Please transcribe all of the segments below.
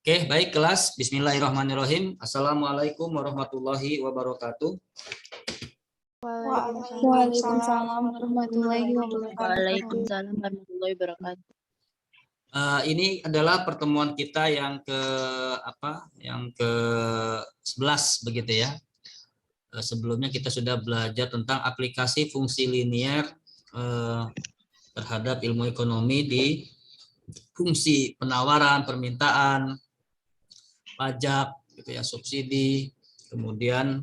Oke, baik kelas. Bismillahirrahmanirrahim. Assalamualaikum warahmatullahi wabarakatuh. Waalaikumsalam warahmatullahi wabarakatuh. Waalaikumsalam warahmatullahi wabarakatuh. Ini adalah pertemuan kita yang ke 11 begitu ya. Sebelumnya kita sudah belajar tentang aplikasi fungsi linier terhadap ilmu ekonomi di fungsi penawaran, permintaan, pajak, gitu ya, subsidi, kemudian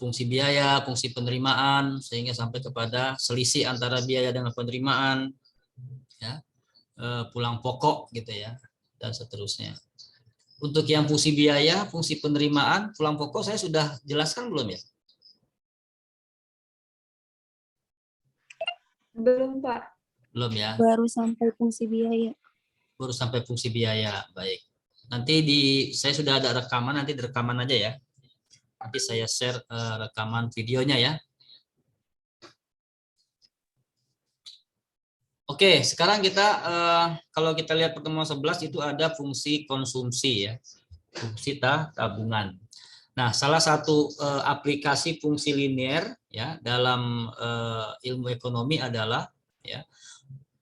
fungsi biaya, fungsi penerimaan, sehingga sampai kepada selisih antara biaya dengan penerimaan, ya, pulang pokok, gitu ya, dan seterusnya. Untuk yang fungsi biaya, fungsi penerimaan, pulang pokok saya sudah jelaskan belum ya? Belum, Pak. Belum ya? Baru sampai fungsi biaya. Baru sampai fungsi biaya, baik. Nanti saya sudah ada rekaman, nanti direkaman aja ya. Nanti saya share rekaman videonya ya. Oke, sekarang kita kalau kita lihat pertemuan 11 itu ada fungsi konsumsi ya. Fungsi tabungan. Nah, salah satu aplikasi fungsi linier ya dalam ilmu ekonomi adalah ya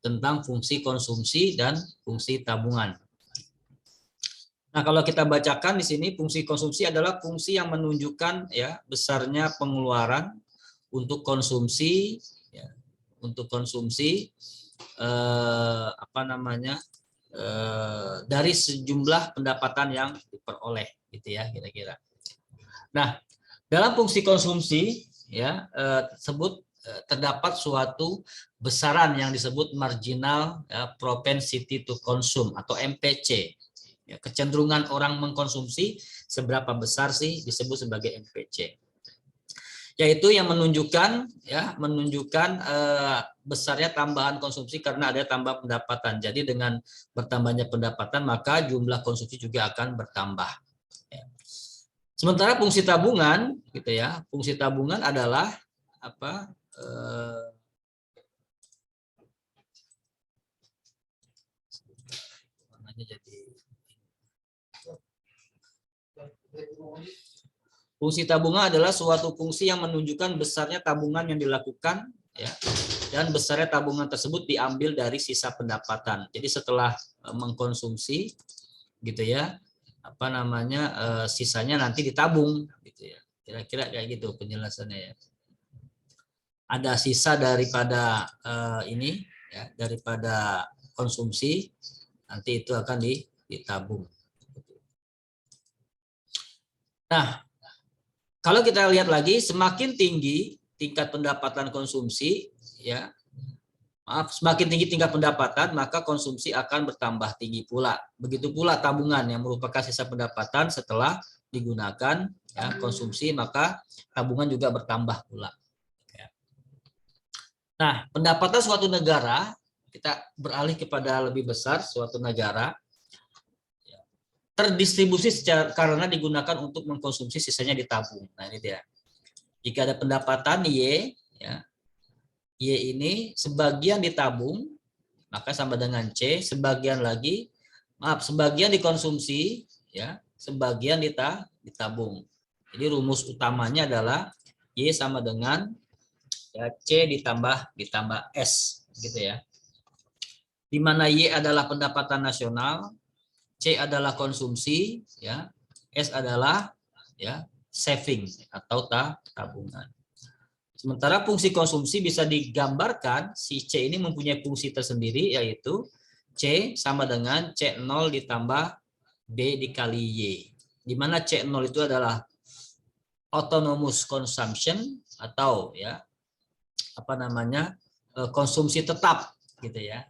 tentang fungsi konsumsi dan fungsi tabungan. Nah, kalau kita bacakan di sini, fungsi konsumsi adalah fungsi yang menunjukkan ya besarnya pengeluaran untuk konsumsi, ya, untuk konsumsi dari sejumlah pendapatan yang diperoleh, gitu ya kira-kira. Nah, dalam fungsi konsumsi ya tersebut terdapat suatu besaran yang disebut marginal ya, propensity to consume atau MPC. Ya, kecenderungan orang mengkonsumsi seberapa besar sih disebut sebagai MPC. Yaitu yang menunjukkan besarnya tambahan konsumsi karena ada tambah pendapatan. Jadi dengan bertambahnya pendapatan maka jumlah konsumsi juga akan bertambah. Ya. Sementara fungsi tabungan, gitu ya, fungsi tabungan adalah apa? Fungsi tabungan adalah suatu fungsi yang menunjukkan besarnya tabungan yang dilakukan, ya, dan besarnya tabungan tersebut diambil dari sisa pendapatan. Jadi setelah mengkonsumsi, gitu ya, sisanya nanti ditabung, gitu ya. Kira-kira kayak gitu penjelasannya ya. Ada sisa daripada ya, daripada konsumsi, nanti itu akan ditabung. Nah, kalau kita lihat lagi, semakin tinggi tingkat pendapatan konsumsi, ya, semakin tinggi tingkat pendapatan, maka konsumsi akan bertambah tinggi pula. Begitu pula tabungan yang merupakan sisa pendapatan setelah digunakan ya, konsumsi, maka tabungan juga bertambah pula. Ya. Nah, pendapatan suatu negara, kita beralih kepada lebih besar, suatu negara terdistribusi karena digunakan untuk mengkonsumsi, sisanya ditabung. Nah, ini dia. Jika ada pendapatan Y, ya, Y ini sebagian ditabung, maka sama dengan C, sebagian dikonsumsi, ya, sebagian ditabung. Jadi rumus utamanya adalah Y sama dengan ya, C ditambah S, gitu ya. Di mana Y adalah pendapatan nasional, C adalah konsumsi, ya, S adalah ya saving atau tabungan. Sementara fungsi konsumsi bisa digambarkan, si C ini mempunyai fungsi tersendiri, yaitu C sama dengan C0 ditambah B dikali Y. Di mana C0 itu adalah autonomous consumption atau ya konsumsi tetap, gitu ya.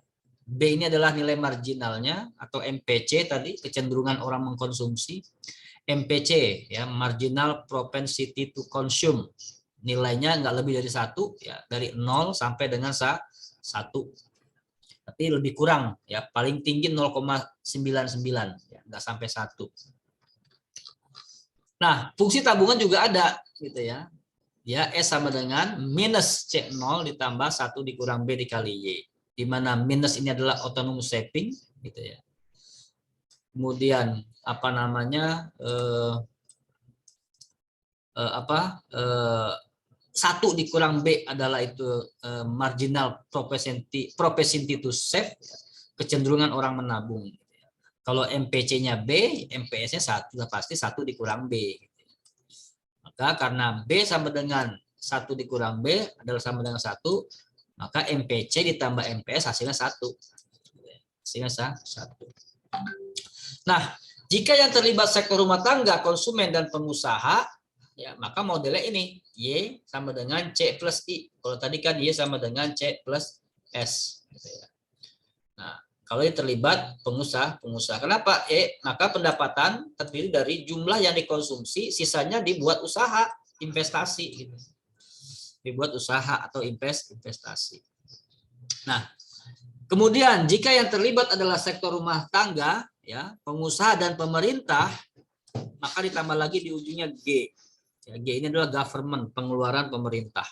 B ini adalah nilai marginalnya atau MPC tadi, kecenderungan orang mengkonsumsi. MPC ya, marginal propensity to consume, nilainya nggak lebih dari 1 ya, dari 0 sampai dengan 1, tapi lebih kurang ya, paling tinggi 0,99 ya, nggak sampai 1. Nah, fungsi tabungan juga ada, gitu ya. Ya, S sama dengan minus C0 ditambah 1 dikurang B dikali Y. Di mana minus ini adalah autonomous saving, gitu ya. kemudian apa namanya, satu dikurang B adalah itu marginal propensity to save, kecenderungan orang menabung. Kalau MPC-nya B, MPS-nya 1, pasti 1 dikurang B. Maka karena B sama dengan 1 dikurang B adalah sama dengan 1, maka MPC ditambah MPS hasilnya 1. Hasilnya 1. Nah, jika yang terlibat sektor rumah tangga, konsumen, dan pengusaha, ya, maka modelnya ini, Y sama dengan C plus I. Kalau tadi kan Y sama dengan C plus S. Nah, kalau yang terlibat pengusaha. Kenapa? Maka pendapatan terdiri dari jumlah yang dikonsumsi, sisanya dibuat usaha, investasi. Gitu. Dibuat usaha atau investasi. Nah, kemudian jika yang terlibat adalah sektor rumah tangga, ya, pengusaha dan pemerintah, maka ditambah lagi di ujungnya G. Ya, G ini adalah government, pengeluaran pemerintah.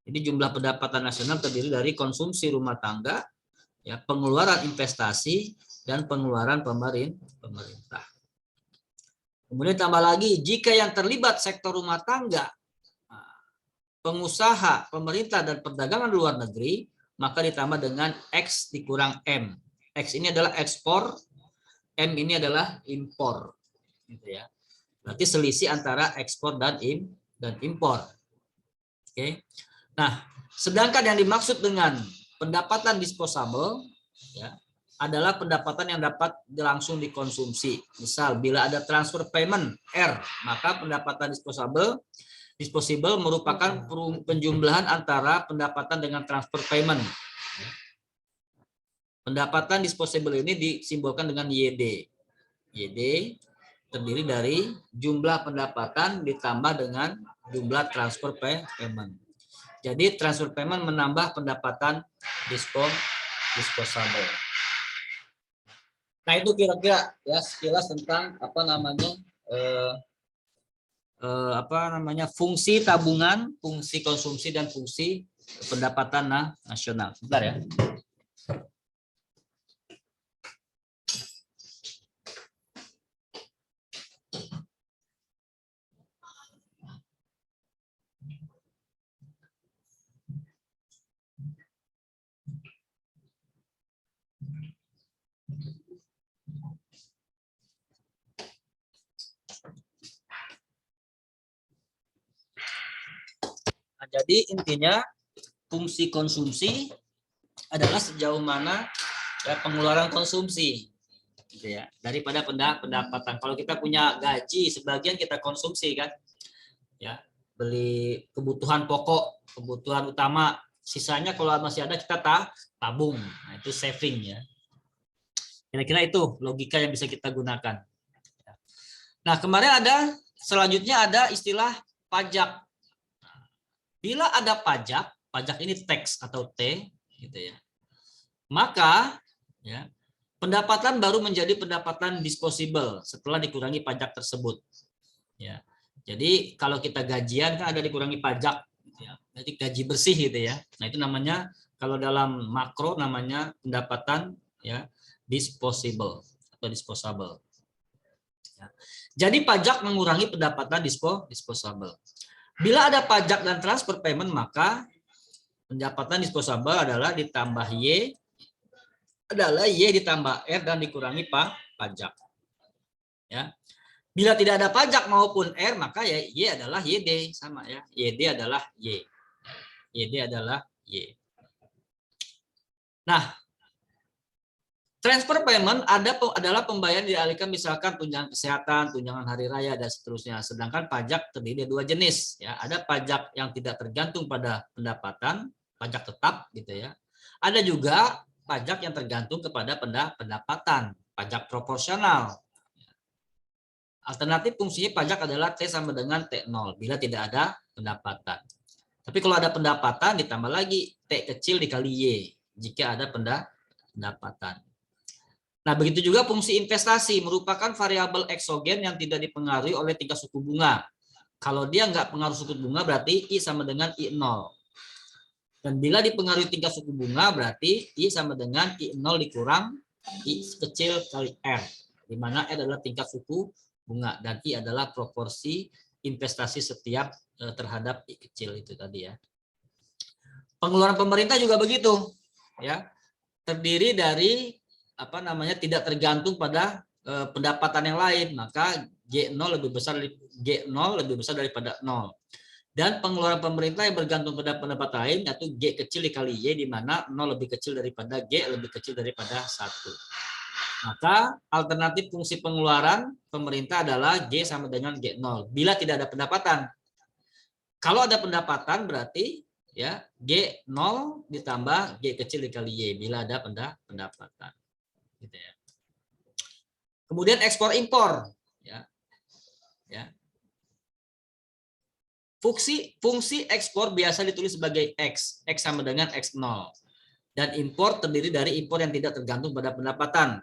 Jadi jumlah pendapatan nasional terdiri dari konsumsi rumah tangga, ya, pengeluaran investasi, dan pengeluaran pemerintah. Kemudian tambah lagi, jika yang terlibat sektor rumah tangga, pengusaha, pemerintah, dan perdagangan luar negeri, maka ditambah dengan X dikurang M. X ini adalah ekspor, M ini adalah impor. Gitu ya. Berarti selisih antara ekspor dan impor. Oke. Nah, sedangkan yang dimaksud dengan pendapatan disposable, ya, adalah pendapatan yang dapat langsung dikonsumsi. Misal, bila ada transfer payment R, maka pendapatan disposable merupakan penjumlahan antara pendapatan dengan transfer payment. Pendapatan disposable ini disimbolkan dengan YD. YD terdiri dari jumlah pendapatan ditambah dengan jumlah transfer payment. Jadi transfer payment menambah pendapatan disposable. Nah, itu kira-kira ya sekilas tentang fungsi tabungan, fungsi konsumsi, dan fungsi pendapatan nasional. Sebentar ya. Nah, jadi intinya fungsi konsumsi adalah sejauh mana ya pengeluaran konsumsi, gitu ya, daripada pendapatan. Kalau kita punya gaji, sebagian kita konsumsi kan, ya, beli kebutuhan pokok, kebutuhan utama, sisanya kalau masih ada kita tabung. Nah, itu saving ya. Kira-kira itu logika yang bisa kita gunakan. Nah, kemarin selanjutnya ada istilah pajak. Bila ada pajak ini tax atau T, gitu ya, maka ya, pendapatan baru menjadi pendapatan disposable setelah dikurangi pajak tersebut. Ya, jadi kalau kita gajian kan ada dikurangi pajak, gitu ya. Jadi gaji bersih gitu ya. Nah, itu namanya kalau dalam makro namanya pendapatan ya disposable atau disposable. Ya. Jadi pajak mengurangi pendapatan disposable. Bila ada pajak dan transfer payment, maka pendapatan disposable adalah ditambah Y ditambah R dan dikurangi pajak. Ya. Bila tidak ada pajak maupun R, maka ya Y adalah YD, sama ya. YD adalah Y. YD adalah Y. Nah, transfer payment adalah pembayaran dialihkan misalkan tunjangan kesehatan, tunjangan hari raya, dan seterusnya. Sedangkan pajak terdiri dari 2 jenis. Ya, ada pajak yang tidak tergantung pada pendapatan, pajak tetap, gitu ya. Ada juga pajak yang tergantung kepada pendapatan, pajak proporsional. Alternatif fungsinya pajak adalah T sama dengan T0 bila tidak ada pendapatan. Tapi kalau ada pendapatan ditambah lagi T kecil dikali Y jika ada pendapatan. Nah, begitu juga fungsi investasi merupakan variabel eksogen yang tidak dipengaruhi oleh tingkat suku bunga. Kalau dia nggak pengaruh suku bunga berarti I sama dengan I0. Dan bila dipengaruhi tingkat suku bunga berarti I sama dengan I0 dikurang I kecil kali R. di mana E adalah tingkat suku bunga dan I adalah proporsi investasi setiap terhadap I kecil itu tadi ya. Pengeluaran pemerintah juga begitu ya. Terdiri dari tidak tergantung pada pendapatan yang lain, maka G0 lebih besar daripada 0. Dan pengeluaran pemerintah yang bergantung pada pendapatan lain yaitu G kecil dikali Y, di mana 0 lebih kecil daripada G lebih kecil daripada 1. Maka alternatif fungsi pengeluaran pemerintah adalah G sama dengan G0 bila tidak ada pendapatan. Kalau ada pendapatan berarti ya G0 ditambah G kecil dikali Y bila ada pendapatan. Gitu ya. Kemudian ekspor impor ya. Fungsi ekspor biasa ditulis sebagai X sama dengan X0. Dan impor terdiri dari impor yang tidak tergantung pada pendapatan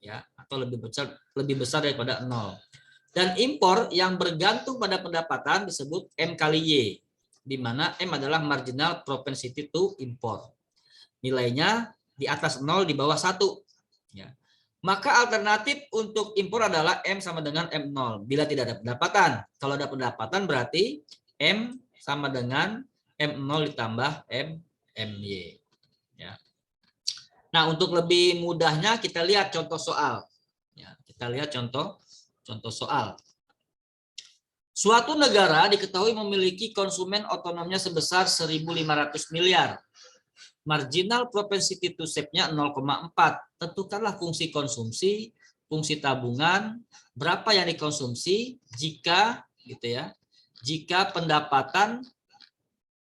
ya, atau lebih besar daripada 0. Dan impor yang bergantung pada pendapatan disebut M kali Y, di mana M adalah marginal propensity to import. Nilainya di atas 0 di bawah 1 ya. Maka alternatif untuk impor adalah M sama dengan M0 bila tidak ada pendapatan. Kalau ada pendapatan berarti M sama dengan M0 ditambah MY. Ya. Nah, untuk lebih mudahnya kita lihat contoh soal. Ya, kita lihat contoh soal. Suatu negara diketahui memiliki konsumen otonomnya sebesar 1.500 miliar. Marginal propensity to save-nya 0,4. Tentukanlah fungsi konsumsi, fungsi tabungan, berapa yang dikonsumsi jika jika pendapatan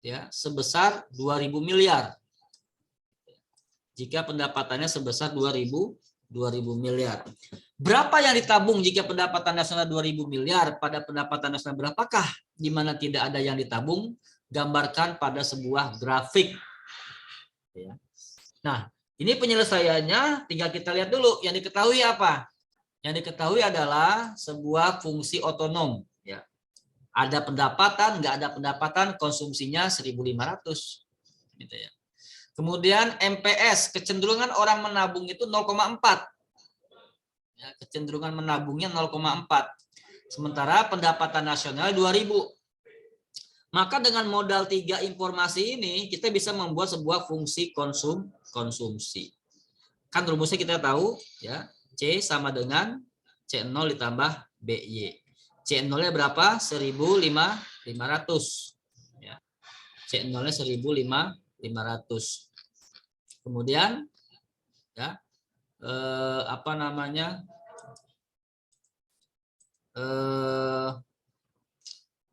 ya sebesar 2.000 miliar. Jika pendapatannya sebesar 2.000 miliar. Berapa yang ditabung jika pendapatan nasional 2.000 miliar? Pada pendapatan nasional berapakah? Di mana tidak ada yang ditabung, gambarkan pada sebuah grafik. Ya. Nah, ini penyelesaiannya tinggal kita lihat dulu. Yang diketahui apa? Yang diketahui adalah sebuah fungsi otonom. Ya. Ada pendapatan, nggak ada pendapatan, konsumsinya 1.500. Gitu ya. Kemudian MPS, kecenderungan orang menabung itu 0,4. Ya, kecenderungan menabungnya 0,4. Sementara pendapatan nasional 2.000. Maka dengan modal 3 informasi ini, kita bisa membuat sebuah fungsi konsumsi. Kan rumusnya kita tahu, ya C sama dengan C0 ditambah BY. C0-nya berapa? 1.500. Ya. C0-nya 1.500. Kemudian ya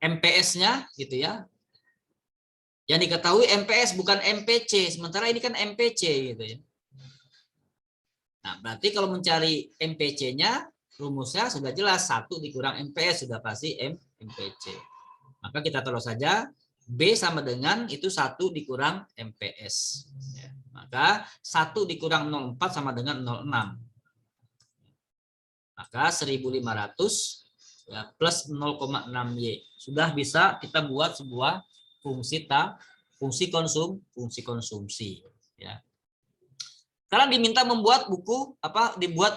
MPS-nya gitu ya. Yang diketahui MPS bukan MPC, sementara ini kan MPC gitu ya. Nah, berarti kalau mencari MPC-nya rumusnya sudah jelas, 1 dikurang MPS sudah pasti MPC. Maka kita taruh saja B sama dengan itu 1 dikurang MPS. Ya. Maka 1 dikurang 0,4 sama dengan 0,6. Maka 1.500 ya, plus 0,6Y. Sudah bisa kita buat sebuah fungsi konsumsi. Ya. Sekarang diminta membuat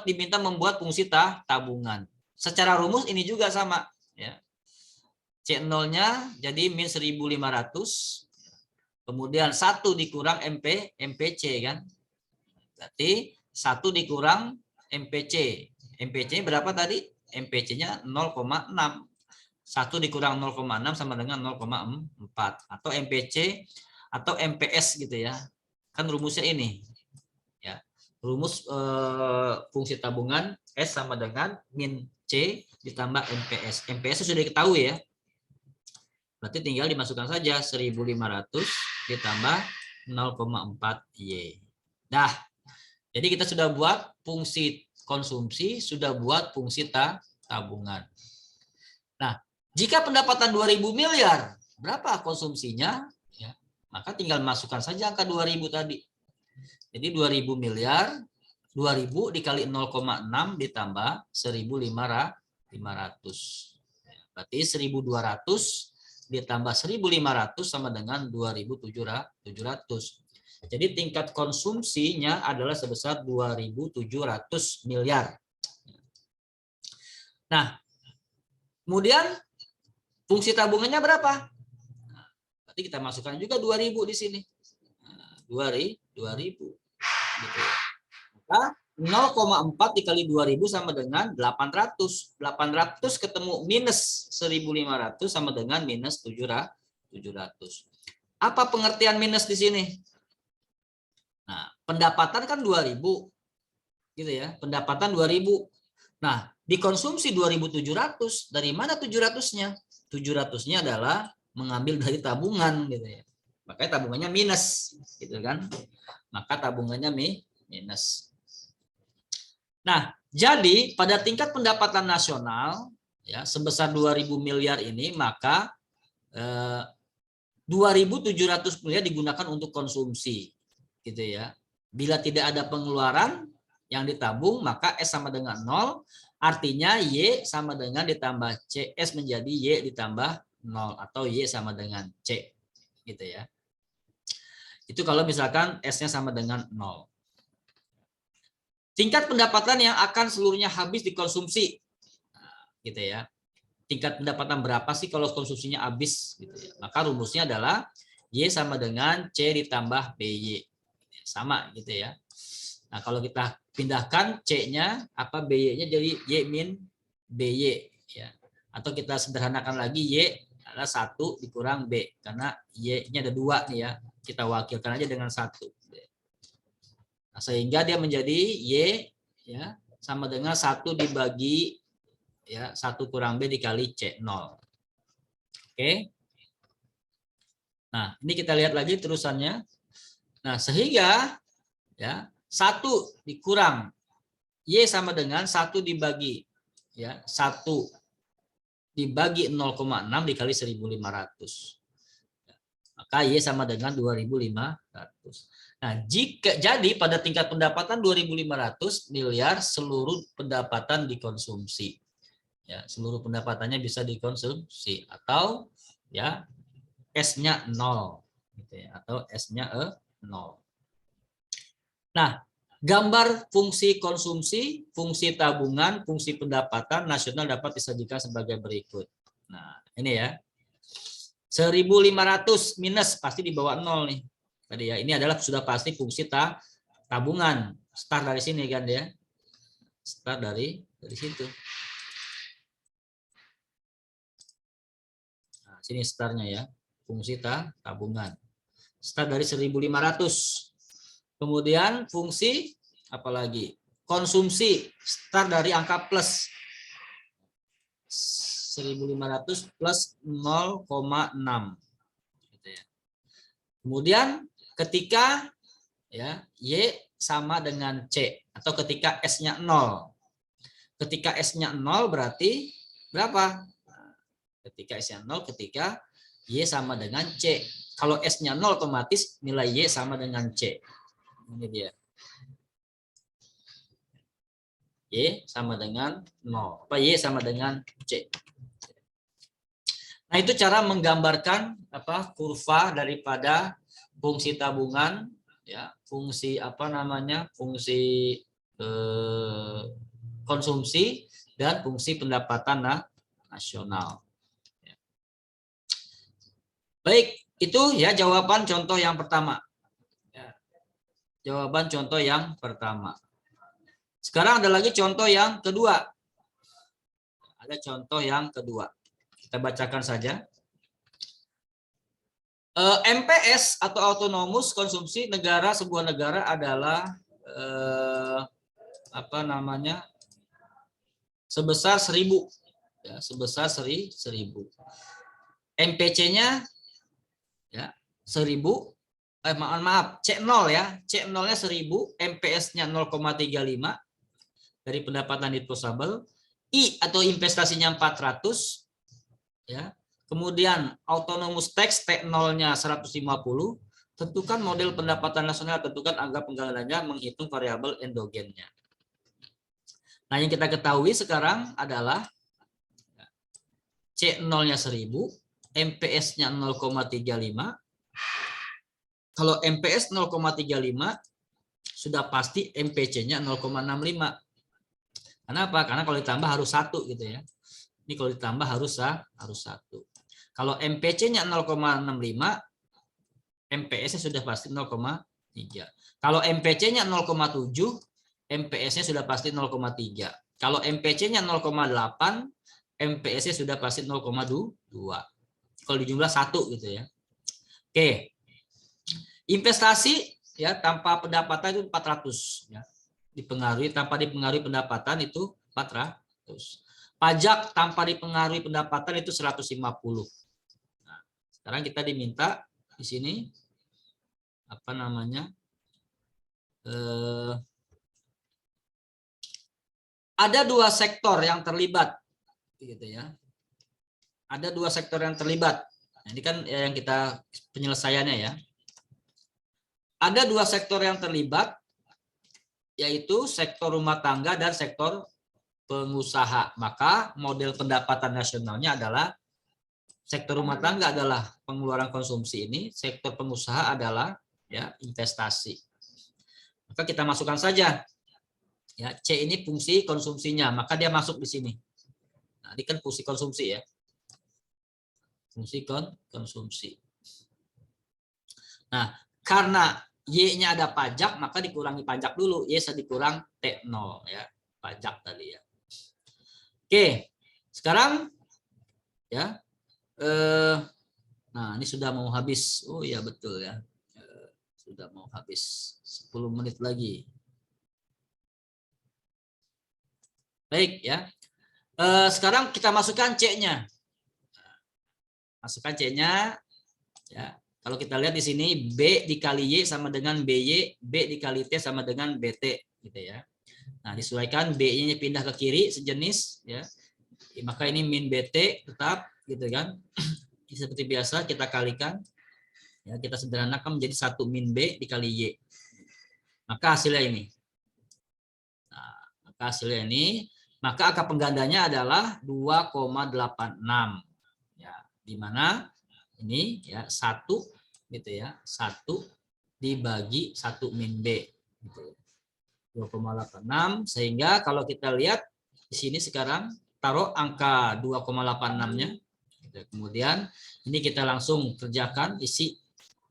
diminta membuat fungsi tabungan. Secara rumus ini juga sama. Ya. C0-nya jadi min 1.500. Kemudian 1 dikurang MPC kan. Berarti 1 dikurang MPC. MPC berapa tadi? MPC-nya 0,6. 1 dikurang 0,6 sama dengan 0,4. Atau MPC atau MPS gitu ya. Kan rumusnya ini. Rumus fungsi tabungan S sama dengan min C ditambah MPS. MPS sudah diketahui ya. Berarti tinggal dimasukkan saja 1.500 ditambah 0,4Y. Nah, jadi kita sudah buat fungsi konsumsi, sudah buat fungsi tabungan. Nah, jika pendapatan 2.000 miliar, berapa konsumsinya? Ya, maka tinggal masukkan saja angka 2.000 tadi. Jadi 2.000 miliar, 2.000 dikali 0,6 ditambah 1.500. Berarti 1.200 ditambah 1.500 sama dengan 2.700. Jadi tingkat konsumsinya adalah sebesar 2.700 miliar. Nah, kemudian fungsi tabungannya berapa? Nah, berarti kita masukkan juga 2.000 di sini. Nah, 2.000 gitu ya. Maka 0,4 dikali 2.000 sama dengan 800. 800 ketemu minus 1.500 sama dengan minus 700. Apa pengertian minus di sini? Nah, pendapatan kan 2.000 gitu ya. Pendapatan 2.000. Nah, dikonsumsi 2.700. Dari mana 700-nya? 700-nya adalah mengambil dari tabungan gitu ya. Makanya tabungannya minus gitu kan. Maka tabungannya minus. Nah, jadi pada tingkat pendapatan nasional ya sebesar 2.000 miliar ini maka 2.700 miliar digunakan untuk konsumsi gitu ya. Bila tidak ada pengeluaran yang ditabung maka S sama dengan 0, artinya Y sama dengan ditambah C, S menjadi Y ditambah 0 atau Y sama dengan C gitu ya. Itu kalau misalkan S-nya sama dengan 0. Tingkat pendapatan yang akan seluruhnya habis dikonsumsi. Nah, gitu ya. Tingkat pendapatan berapa sih kalau konsumsinya habis gitu ya. Maka rumusnya adalah Y sama dengan C ditambah BY. Sama gitu ya. Nah, kalau kita pindahkan C-nya apa BY-nya jadi Y min BY ya. Atau kita sederhanakan lagi Y adalah 1 dikurang B karena Y-nya ada 2 nih ya. Kita wakilkan aja dengan 1. Nah, sehingga dia menjadi Y ya sama dengan 1 dibagi ya 1 kurang B dikali C0. Oke. Nah, ini kita lihat lagi terusannya. Nah, sehingga ya 1 dikurang Y sama dengan 1 dibagi ya 1 dibagi 0,6 dikali 1.500. Maka Y sama dengan 2.500. Nah, jika jadi pada tingkat pendapatan 2.500 miliar seluruh pendapatan dikonsumsi. Ya, seluruh pendapatannya bisa dikonsumsi atau ya S-nya 0 gitu ya, atau S-nya 0. Nah, gambar fungsi konsumsi, fungsi tabungan, fungsi pendapatan nasional dapat disajikan sebagai berikut. Nah, ini ya. 1.500 minus pasti di bawah 0 nih. Tadi ya, ini adalah sudah pasti fungsi tabungan. Start dari sini kan ya. Start dari situ. Nah, sini startnya ya. Fungsi tabungan. Start dari 1.500. Kemudian fungsi apalagi? Konsumsi. Start dari angka plus. 1.500 plus 0,6. Gitu ya. Kemudian ketika ya Y sama dengan C atau ketika S-nya 0. Ketika S-nya 0 berarti berapa? Ketika S-nya 0 ketika Y sama dengan C. Kalau S-nya 0 otomatis nilai Y sama dengan C. Ini dia. Y sama dengan 0. Apa Y sama dengan C. Nah, itu cara menggambarkan apa kurva daripada fungsi tabungan ya, fungsi apa namanya? Fungsi konsumsi dan fungsi pendapatan nasional. Baik, itu ya jawaban contoh yang pertama. Ya, jawaban contoh yang pertama. Sekarang ada lagi contoh yang kedua. Ada contoh yang kedua. Kita bacakan saja. MPS atau autonomous konsumsi negara sebuah negara adalah apa namanya? Sebesar 1.000 ya, sebesar 1.000. MPC-nya ya 1.000 maaf C0 ya. C0-nya 1.000, MPS-nya 0,35 dari pendapatan disposable. I atau investasinya 400 ya. Kemudian autonomous tax T0-nya 150. Tentukan model pendapatan nasional, tentukan angka penggalangannya, menghitung variabel endogennya. Nah, yang kita ketahui sekarang adalah C0-nya 1.000, MPS-nya 0,35. Kalau MPS 0,35 sudah pasti MPC-nya 0,65. Kenapa? Karena kalau ditambah harus 1 gitu ya. Ini kalau ditambah harus 1. Kalau MPC-nya 0,65, MPS-nya sudah pasti 0,3. Kalau MPC-nya 0,7, MPS-nya sudah pasti 0,3. Kalau MPC-nya 0,8, MPS-nya sudah pasti 0,2. Kalau dijumlah 1 gitu ya. Oke. Investasi ya tanpa pendapatan itu 400 ya. Tanpa dipengaruhi pendapatan itu 400. Pajak tanpa dipengaruhi pendapatan itu 150. Nah, sekarang kita diminta di sini apa namanya? Ada 2 sektor yang terlibat gitu ya. Ada 2 sektor yang terlibat. Nah, ini kan yang kita penyelesaiannya ya. Ada 2 sektor yang terlibat, yaitu sektor rumah tangga dan sektor pengusaha. Maka model pendapatan nasionalnya adalah sektor rumah tangga adalah pengeluaran konsumsi ini, sektor pengusaha adalah ya investasi. Maka kita masukkan saja. Ya, C ini fungsi konsumsinya, maka dia masuk di sini. Nah, ini kan fungsi konsumsi ya. Fungsi konsumsi. Nah, karena Y-nya ada pajak, maka dikurangi pajak dulu. Y dikurang T0 ya, pajak tadi ya. Oke, sekarang ya. Nah, ini sudah mau habis. Oh iya betul ya. Sudah mau habis. 10 menit lagi. Baik ya. Sekarang kita masukkan C-nya. Masukkan C-nya ya. Kalau kita lihat di sini B dikali Y sama dengan BY, B dikali T sama dengan BT gitu ya. Nah, disesuaikan B-nya pindah ke kiri sejenis ya. Maka ini min BT tetap gitu kan. Seperti biasa kita kalikan. Ya, kita sederhanakan menjadi 1 min B dikali Y. Maka hasilnya ini. Nah, maka hasilnya ini, maka angka penggandanya adalah 2,86. Ya, di mana ini ya 1 gitu ya, 1 dibagi 1 min B gitu. 2,86 sehingga kalau kita lihat di sini sekarang taruh angka 2,86-nya gitu. Kemudian ini kita langsung kerjakan isi,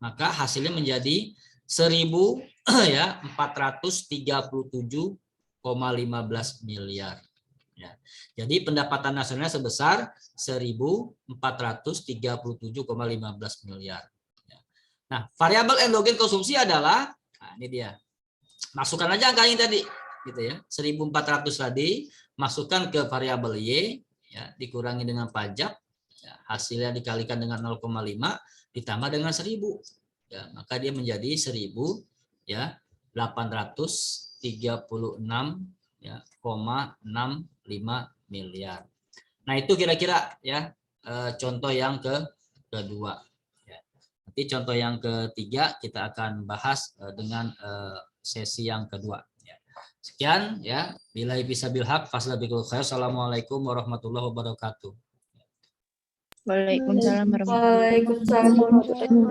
maka hasilnya menjadi 1.000 ya 437,15 miliar. Ya. Jadi pendapatan nasional sebesar 1.437,15 miliar. Nah, variabel endogen konsumsi adalah, nah ini dia. Masukkan aja angka ini tadi, gitu ya. 1.400 tadi, masukkan ke variabel Y, ya, dikurangi dengan pajak, ya, hasilnya dikalikan dengan 0,5, ditambah dengan 1.000. Ya, maka dia menjadi 1.000 ya 836 ya, 0,65 miliar. Nah, itu kira-kira ya contoh yang kedua. Nanti contoh yang ketiga kita akan bahas dengan sesi yang kedua. Sekian ya. Billahi bisabil haq faslabikul khair. Assalamualaikum warahmatullahi wabarakatuh. Waalaikumsalam warahmatullahi wabarakatuh. Waalaikumsalam warahmatullahi wabarakatuh.